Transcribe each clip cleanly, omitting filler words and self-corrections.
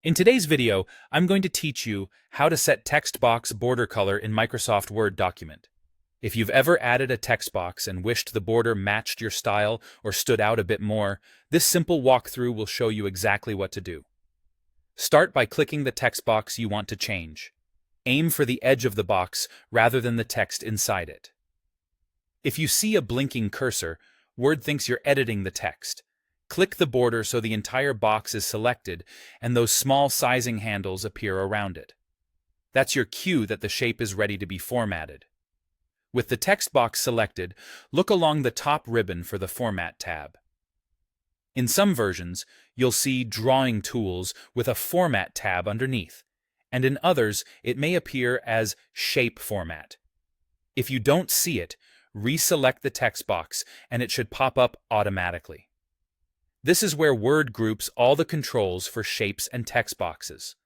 In today's video, I'm going to teach you how to set text box border color in Microsoft Word document. If you've ever added a text box and wished the border matched your style or stood out a bit more, this simple walkthrough will show you exactly what to do. Start by clicking the text box you want to change. Aim for the edge of the box rather than the text inside it. If you see a blinking cursor, Word thinks you're editing the text. Click the border so the entire box is selected and those small sizing handles appear around it. That's your cue that the shape is ready to be formatted. With the text box selected, look along the top ribbon for the Format tab. In some versions, you'll see Drawing Tools with a Format tab underneath, and in others it may appear as Shape Format. If you don't see it, reselect the text box and it should pop up automatically. This is where Word groups all the controls for shapes and text boxes.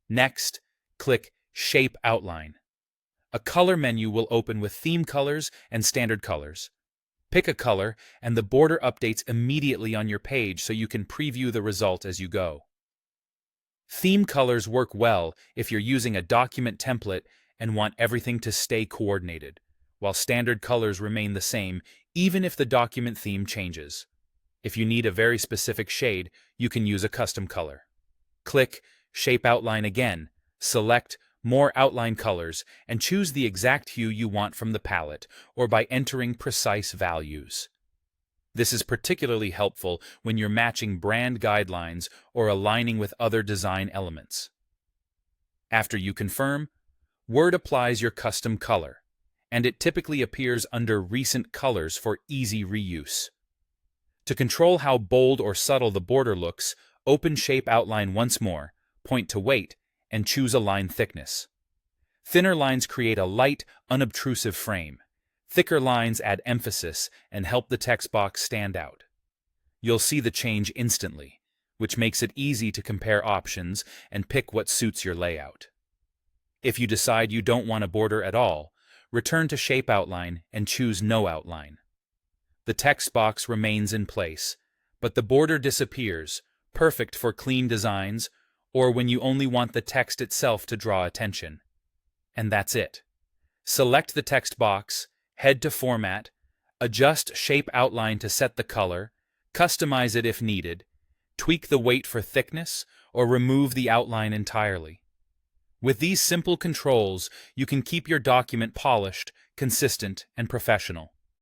Next, click Shape Outline. A color menu will open with theme colors and standard colors. Pick a color and the border updates immediately on your page so you can preview the result as you go. Theme colors work well if you're using a document template and want everything to stay coordinated, while standard colors remain the same even if the document theme changes. If you need a very specific shade, you can use a custom color. Click Shape Outline again, select More Outline Colors, and choose the exact hue you want from the palette or by entering precise values. This is particularly helpful when you're matching brand guidelines or aligning with other design elements. After you confirm, Word applies your custom color, and it typically appears under Recent Colors for easy reuse. To control how bold or subtle the border looks, open Shape Outline once more, point to Weight, and choose a line thickness. Thinner lines create a light, unobtrusive frame. Thicker lines add emphasis and help the text box stand out. You'll see the change instantly, which makes it easy to compare options and pick what suits your layout. If you decide you don't want a border at all, return to Shape Outline and choose No Outline. The text box remains in place, but the border disappears, perfect for clean designs or when you only want the text itself to draw attention. And that's it. Select the text box, head to Format, adjust Shape Outline to set the color, customize it if needed, tweak the weight for thickness, or remove the outline entirely. With these simple controls, you can keep your document polished, consistent, and professional.